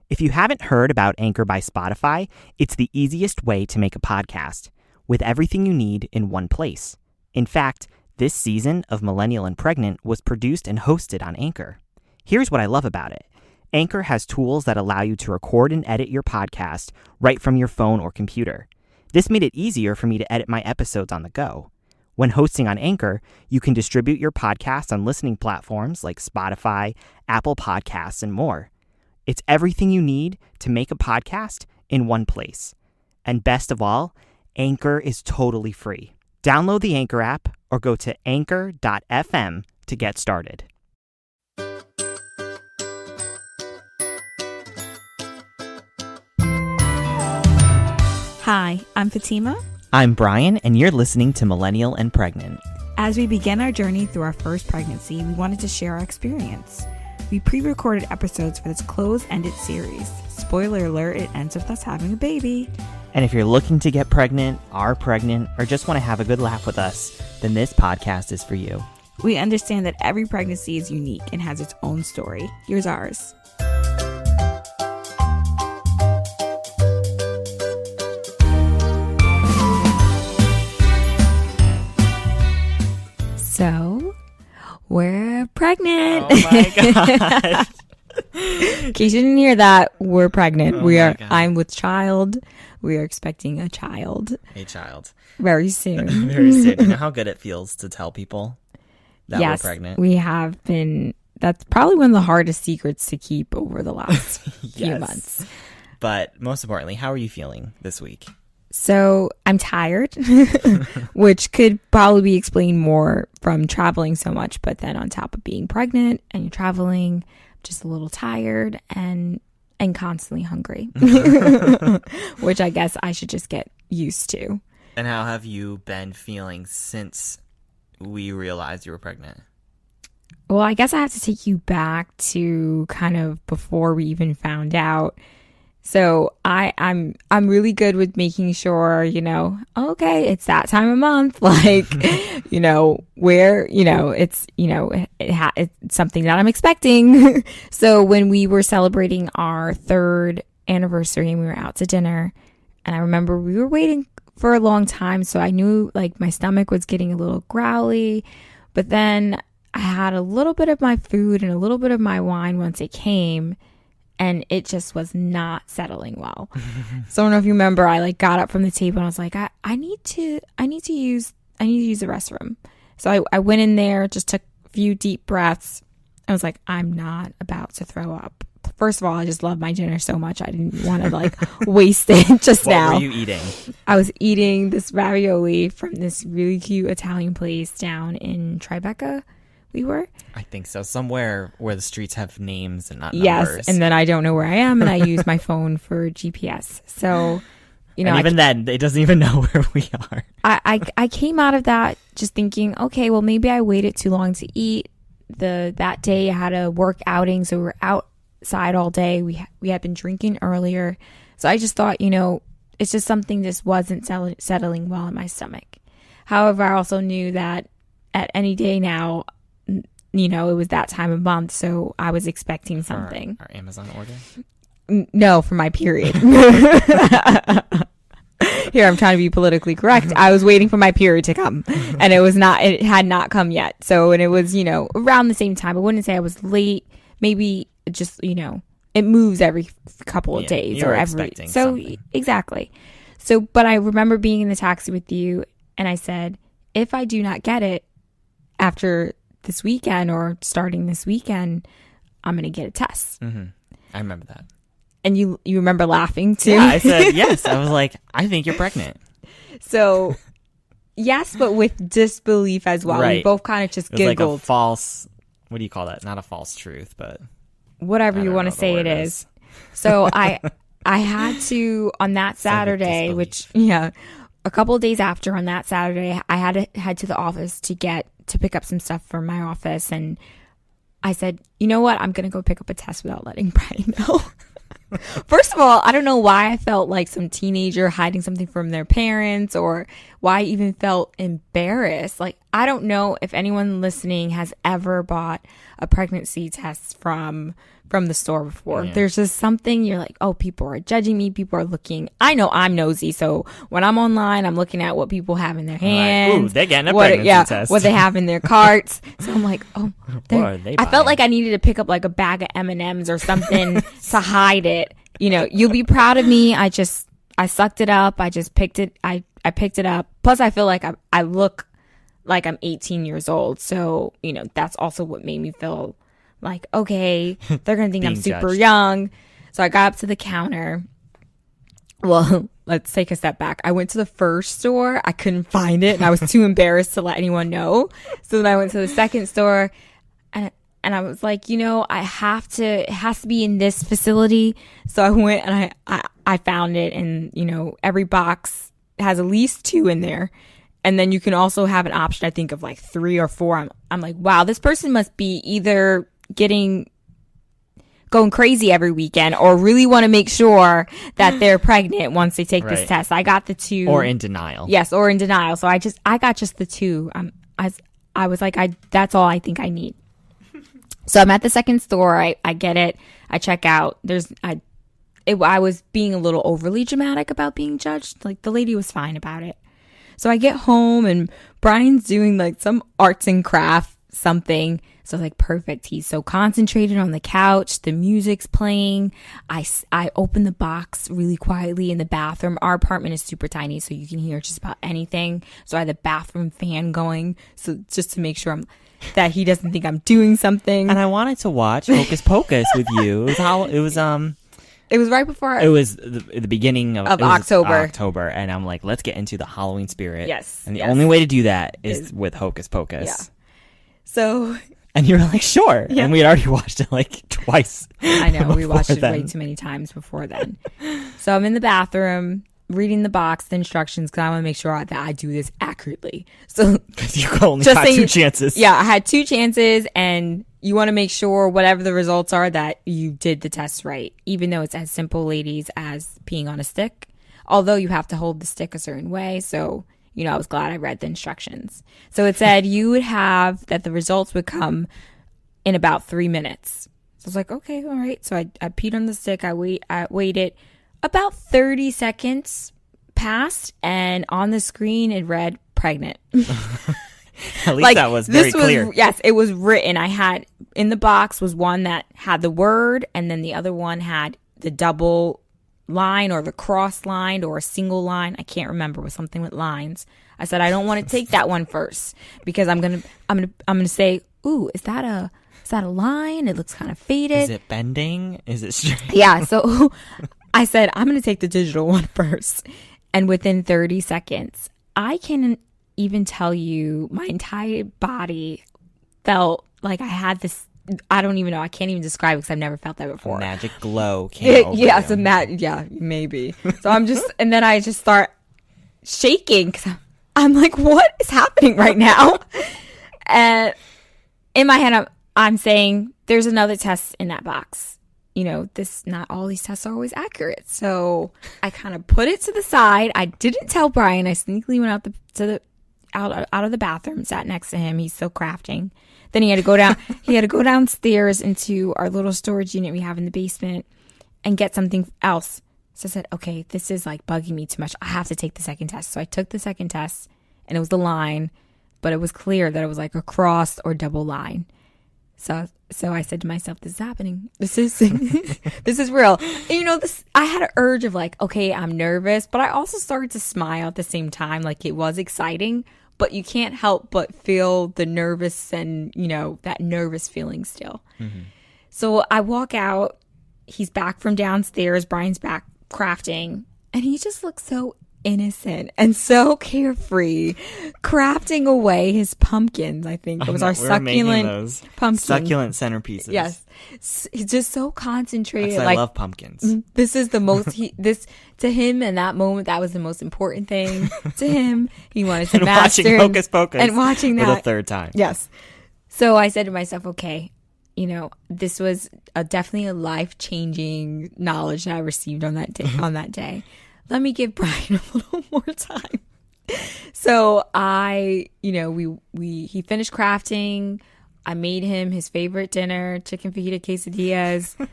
If you haven't heard about Anchor by Spotify, it's the easiest way to make a podcast with everything you need in one place. In fact, this season of Millennial and Pregnant was produced and hosted on Anchor. Here's what I love about it. Anchor has tools that allow you to record and edit your podcast right from your phone or computer. This made it easier for me to edit my episodes on the go. When hosting on Anchor, you can distribute your podcast on listening platforms like Spotify, Apple Podcasts, and more. It's everything you need to make a podcast in one place. And best of all, Anchor is totally free. Download the Anchor app or go to anchor.fm to get started. Hi, I'm Fatima. I'm Brian, and you're listening to Millennial and Pregnant. As we begin our journey through our first pregnancy, we wanted to share our experience. We pre-recorded episodes for this close-ended series. Spoiler alert, it ends with us having a baby. And if you're looking to get pregnant, are pregnant, or just want to have a good laugh with us, then this podcast is for you. We understand that every pregnancy is unique and has its own story. Here's ours. So, we're pregnant. Oh my gosh. In case you didn't hear that, we're pregnant. Oh I'm with child. We are expecting a child. A child. Very soon. Very soon. You know how good it feels to tell people that Yes, we're pregnant? we have been. That's probably one of the hardest secrets to keep over the last few Yes. months. But most importantly, how are you feeling this week? So I'm tired, which could probably be explained more from traveling so much. But then on top of being pregnant and you're traveling, just a little tired and constantly hungry, which I guess I should just get used to. And how have you been feeling since we realized you were pregnant? Well, I guess I have to take you back to kind of before we even found out. So I'm really good with making sure, okay, it's that time of month, like, where, it's, it's something that I'm expecting. So when we were celebrating our 3rd anniversary and we were out to dinner, and I remember we were waiting for a long time, so I knew like my stomach was getting a little growly, but then I had a little bit of my food and a little bit of my wine once it came. And it just was not settling well. So I don't know if you remember, I like got up from the table and I was like, I need to use the restroom. So I went in there, just took a few deep breaths. I was like, I'm not about to throw up. First of all, I just love my dinner so much. I didn't want to like waste it just now. What were you eating? I was eating this ravioli from this really cute Italian place down in Tribeca. We were? I think so. Somewhere where the streets have names and not numbers. Yes, and then I don't know where I am, and I use my phone for GPS. So, and even then, it doesn't even know where we are. I came out of that just thinking, okay, well, maybe I waited too long to eat. That day I had a work outing, so we were outside all day. We had been drinking earlier. So I just thought, it's just something just wasn't settling well in my stomach. However, I also knew that at any day now, it was that time of month, so I was expecting something. Our Amazon order? No, for my period. Here, I'm trying to be politically correct. I was waiting for my period to come, and it had not come yet. So, and it was, around the same time. I wouldn't say I was late. Maybe just, it moves every couple of days or every. So, something. Exactly. So, but I remember being in the taxi with you, and I said, if I do not get it after this weekend or starting this weekend, I'm going to get a test. Mm-hmm. I remember that. And you remember laughing too? Yeah, I said yes. I was like, I think you're pregnant. So, yes, but with disbelief as well. Right. We both kind of just It was giggled. like a false, what do you call that? Not a false truth, but whatever you want to say it is. So I had to, on that Saturday, which, a couple of days after, on that Saturday, I had to head to the office to pick up some stuff for my office. And I said, you know what? I'm going to go pick up a test without letting Brian know. First of all, I don't know why I felt like some teenager hiding something from their parents, or why I even felt embarrassed. Like, I don't know if anyone listening has ever bought a pregnancy test from the store before. Yeah. There's just something, you're like, oh, people are judging me. People are looking. I know I'm nosy. So when I'm online, I'm looking at what people have in their hands. Like, ooh, they're getting a pregnancy test. What they have in their carts. So I'm like, oh, what are they I felt buying? like I needed to pick up like a bag of M&Ms or something to hide it. You know, you'll be proud of me. I sucked it up. I just picked it. I picked it up. Plus, I feel like I look like I'm 18 years old. So, you know, that's also what made me feel like, okay, they're going to think I'm super judged. young. So I got up to the counter. Well, let's take a step back. I went to the first store. I couldn't find it, and I was too embarrassed to let anyone know. So then I went to the second store, and I was like, you know, it has to be in this facility. So I went and I found it, and, you know, every box has at least 2 in there. And then you can also have an option, I think, of like 3 or 4. I'm like, wow, this person must be either going crazy every weekend or really want to make sure that they're pregnant once they take this test. I got the 2. Or in denial. Yes, or in denial. So I got just the 2. I was like, that's all I think I need. So I'm at the second store. I get it. I check out. I was being a little overly dramatic about being judged. Like, the lady was fine about it. So I get home, and Brian's doing like some arts and craft something. So like, perfect. He's so concentrated on the couch. The music's playing. I open the box really quietly in the bathroom. Our apartment is super tiny, so you can hear just about anything. So I had the bathroom fan going, so just to make sure that he doesn't think I'm doing something. And I wanted to watch Hocus Pocus with you. It was right before. It was the beginning of October. And I'm like, let's get into the Halloween spirit. Yes. And the only way to do that is with Hocus Pocus. Yeah. So. And you were like, sure. Yeah. And we had already watched it like twice. I know. We watched it way too many times before then. So I'm in the bathroom reading the box, the instructions, because I want to make sure that I do this accurately. So. Because you only got 2 chances. Yeah, I had 2 chances, and you want to make sure whatever the results are that you did the test right, even though it's as simple, ladies, as peeing on a stick. Although you have to hold the stick a certain way. So, you know, I was glad I read the instructions. So it said you would have that the results would come in about 3 minutes. So I was like, okay, all right. So I peed on the stick. I waited. About 30 seconds passed, and on the screen it read pregnant. At least that was very clear. Yes, it was written. I had in the box was one that had the word, and then the other one had the double line or the cross line or a single line. I can't remember. It was something with lines. I said I don't want to take that one first because I'm gonna say, ooh, is that a line? It looks kind of faded. Is it bending? Is it straight? Yeah. So I said I'm gonna take the digital one first, and within 30 seconds, I can even tell you my entire body felt like I had this, I don't even know, I can't even describe it because I've never felt that before. Magic glow came over yeah, you. so yeah, maybe. So I'm just, and then I just start shaking because I'm like, what is happening right now? And in my head, I'm saying there's another test in that box. You know, not all these tests are always accurate. So I kind of put it to the side. I didn't tell Brian. I sneakily went out of the bathroom, sat next to him. He's still crafting. Then he had to go down. He had to go downstairs into our little storage unit we have in the basement and get something else. So I said, okay, this is like bugging me too much. I have to take the second test. So I took the second test, and it was the line, but it was clear that it was like a cross or double line. So I said to myself, this is happening. This is this is real. And you know, I had an urge of like, okay, I'm nervous, but I also started to smile at the same time. Like, it was exciting, but you can't help but feel the nervous and, you know, that nervous feeling still. Mm-hmm. So I walk out. He's back from downstairs. Brian's back crafting, and he just looks so innocent and so carefree, crafting away his pumpkins. I think it was our succulent pumpkin. Succulent centerpieces. Yes, he's just so concentrated. I love pumpkins. This is the most. To him in that moment, that was the most important thing to him. He wanted to master watching Hocus Pocus and watching that for the third time. Yes. So I said to myself, okay, this was definitely a life-changing knowledge that I received on that day. Let me give Brian a little more time. So he finished crafting. I made him his favorite dinner, chicken fajita quesadillas.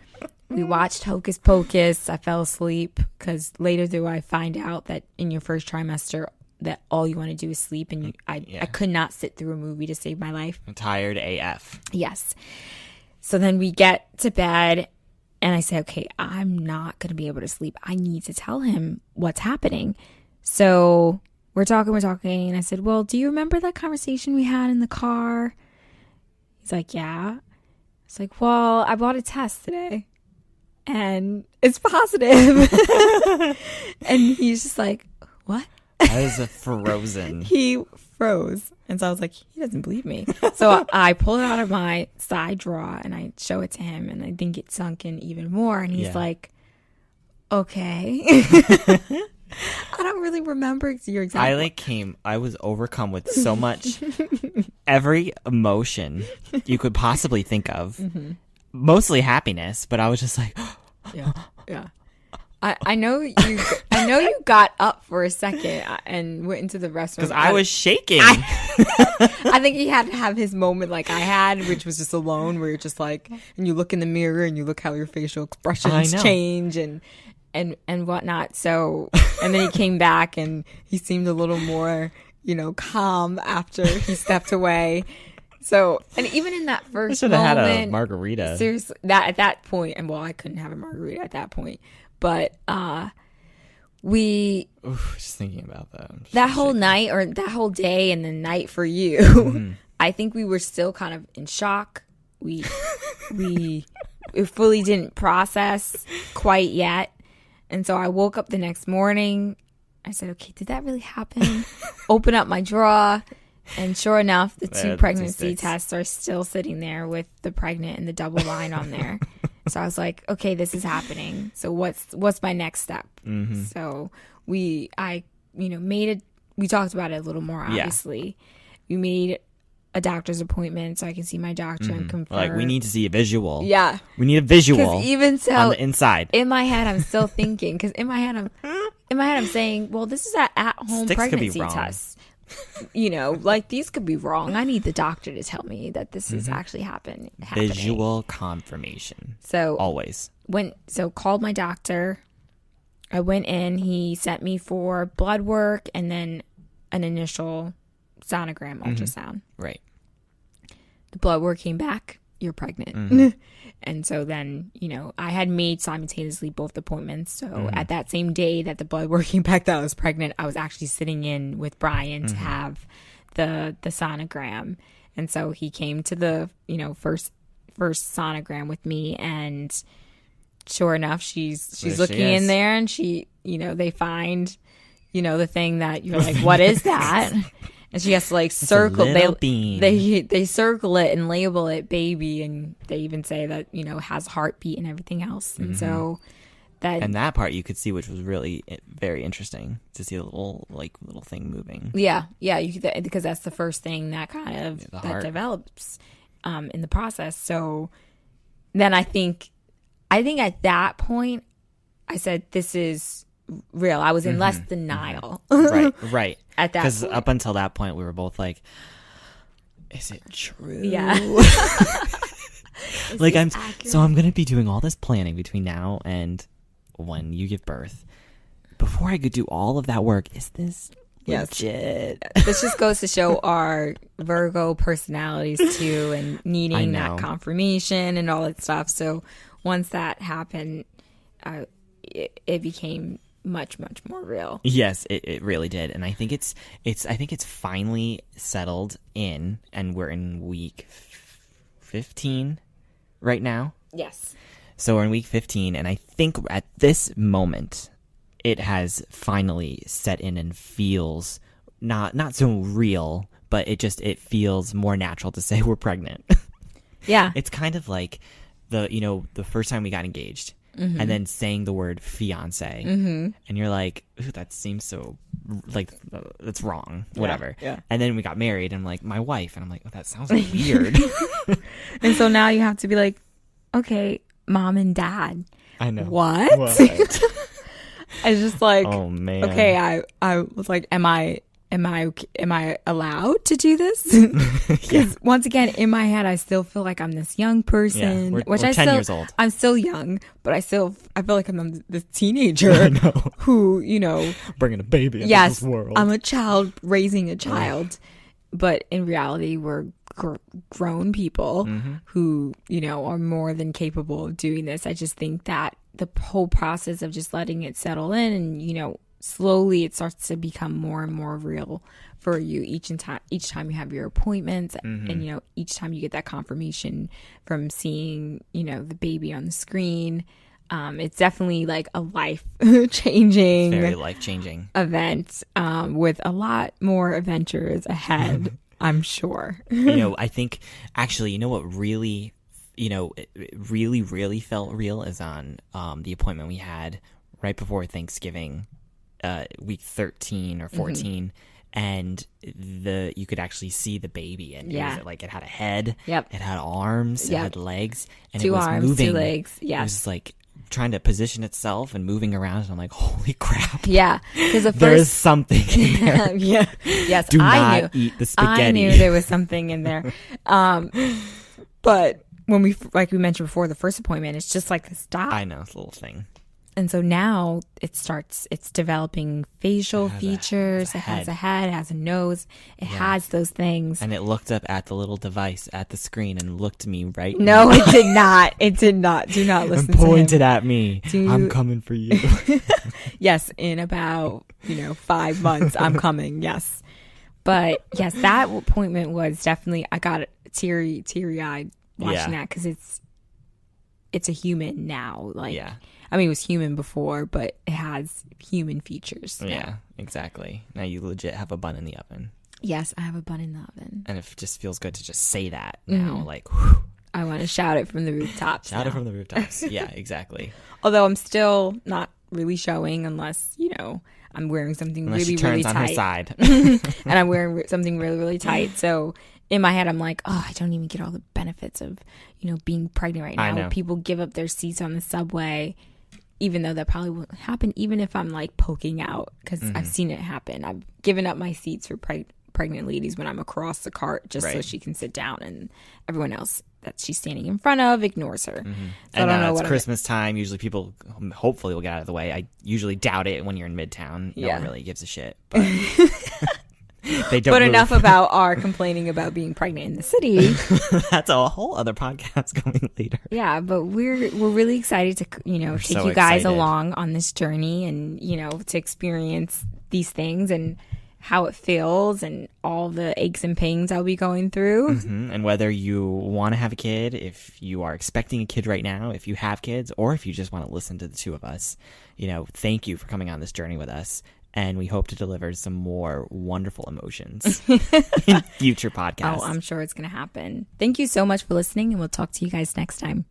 We watched Hocus Pocus. I fell asleep because later do I find out that in your first trimester that all you want to do is sleep, and I could not sit through a movie to save my life. I'm tired AF. Yes. So then we get to bed, and I say, okay, I'm not going to be able to sleep. I need to tell him what's happening. So we're talking, and I said, well, do you remember that conversation we had in the car? He's like, yeah. It's like, well, I bought a test today, and it's positive. And he's just like, what? I was frozen. He froze. And so I was like, he doesn't believe me. So I pull it out of my side drawer and I show it to him, and I think it sunk in even more. And he's like, okay. I don't really remember your exact. I was overcome with so much, every emotion you could possibly think of, mostly happiness, but I was just like, yeah. I know you got up for a second and went into the restroom. Because I was shaking. I think he had to have his moment like I had, which was just alone, where you're just like, and you look in the mirror and you look how your facial expressions change and whatnot. So, and then he came back and he seemed a little more, calm after he stepped away. So, and even in that first moment, I should have had a margarita. Seriously, at that point, and I couldn't have a margarita at that point. But just thinking about that whole night, or that whole day and the night for you, I think we were still kind of in shock. We fully didn't process quite yet. And so I woke up the next morning. I said, okay, did that really happen? Open up my drawer. And sure enough, the two pregnancy tests are still sitting there with the pregnant and the double line on there. So I was like, okay, this is happening. So what's my next step? So we talked about it a little more, obviously. We made a doctor's appointment so I can see my doctor and confirm. Like, we need to see a visual. Yeah. We need a visual. Because even so, on the inside. In my head, I'm still thinking, because in my head, I'm saying, well, this is an at-home pregnancy test. Like, these could be wrong. I need the doctor to tell me that this is actually happening. Visual confirmation. So always. Called my doctor. I went in. He sent me for blood work and then an initial sonogram ultrasound. Right. The blood work came back. You're pregnant. And so then, I had made simultaneously both appointments. So at that same day that the blood work came back that I was pregnant, I was actually sitting in with Brian to have the sonogram. And so he came to the, first sonogram with me, and sure enough, she's looking in there, and she, they find, the thing that you're like, what is that? And she has to circle. They circle it and label it baby, and they even say that has a heartbeat and everything else. And so that part you could see, which was really very interesting to see the little thing moving. Yeah, because that's the first thing that kind of that develops in the process. So then I think at that point I said, this is real. I was in less denial. Right. At that point. Because up until that point, we were both like, is it true? Yeah. I'm going to be doing all this planning between now and when you give birth. Before I could do all of that work, is this legit? This just goes to show our Virgo personalities too, and needing that confirmation and all that stuff. So once that happened, it became much more real. Yes, it really did. And I think it's finally settled in, and we're in week 15 right now. Yes. So we're in week 15, and I think at this moment it has finally set in and feels not so real, but it feels more natural to say we're pregnant. Yeah. It's kind of like the first time we got engaged. And then saying the word fiance, and you're like, ooh, that seems so it's wrong, whatever. Yeah. And then we got married, and I'm like, my wife, and I'm like, oh, that sounds weird. And so now you have to be like, okay, mom and dad. I know. What? It's just like, oh man. Okay, I was like, am I allowed to do this? Because once again, in my head, I still feel like I'm this young person, we're 10 years old. I'm still young, but I feel like I'm this teenager who, bringing a baby into this world. I'm a child raising a child, but in reality, we're grown people who, are more than capable of doing this. I just think that the whole process of just letting it settle in and, slowly it starts to become more and more real for you each time you have your appointments and each time you get that confirmation from seeing the baby on the screen. It's definitely like a very life-changing event with a lot more adventures ahead. I'm sure. I think actually what really it really felt real is on the appointment we had right before Thanksgiving, week 13 or 14, and you could actually see the baby, and it had a head, it had arms, it had legs, and 2 it was arms, moving. 2 legs. Yes. It was like trying to position itself and moving around, and I'm like, holy crap. Yeah, because there is something in there. Yes, Do not eat the spaghetti. I knew there was something in there. But when we mentioned before, the first appointment, it's just like this dot. I know, it's a little thing. And so now it's developing facial features. It has a head, it has a nose, it has those things. And it looked up at the little device at the screen and looked at me right No, it did not. It did not. Do not listen to him. And pointed at me. I'm coming for you. Yes, in about, 5 months, I'm coming. Yes. But yes, that appointment was definitely, I got teary-eyed watching that because it's a human now. I mean, it was human before, but it has human features now. Yeah, exactly. Now you legit have a bun in the oven. Yes, I have a bun in the oven. And it just feels good to just say that now. Whew. I want to shout it from the rooftops. Shout it from the rooftops. Yeah, exactly. Although I'm still not really showing unless, I'm wearing something unless really, she turns really on tight. her side. And I'm wearing something really, really tight. So in my head, I'm like, I don't even get all the benefits of, being pregnant right now. I know. People give up their seats on the subway, even though that probably won't happen, even if I'm poking out, because I've seen it happen. I've given up my seats for pregnant ladies when I'm across the cart just so she can sit down, and everyone else that she's standing in front of ignores her. So I don't know. It's Christmas time. Usually people hopefully will get out of the way. I usually doubt it when you're in Midtown. No one really gives a shit. But they don't. But enough about our complaining about being pregnant in the city. That's a whole other podcast coming later. Yeah, but we're really excited to take you guys along on this journey and to experience these things and how it feels and all the aches and pains I'll be going through. And whether you want to have a kid, if you are expecting a kid right now, if you have kids, or if you just want to listen to the two of us, thank you for coming on this journey with us. And we hope to deliver some more wonderful emotions in future podcasts. Oh, I'm sure it's going to happen. Thank you so much for listening, and we'll talk to you guys next time.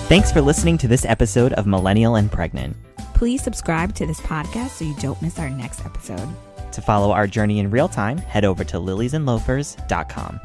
Thanks for listening to this episode of Millennial and Pregnant. Please subscribe to this podcast so you don't miss our next episode. To follow our journey in real time, head over to liliesandloafers.com.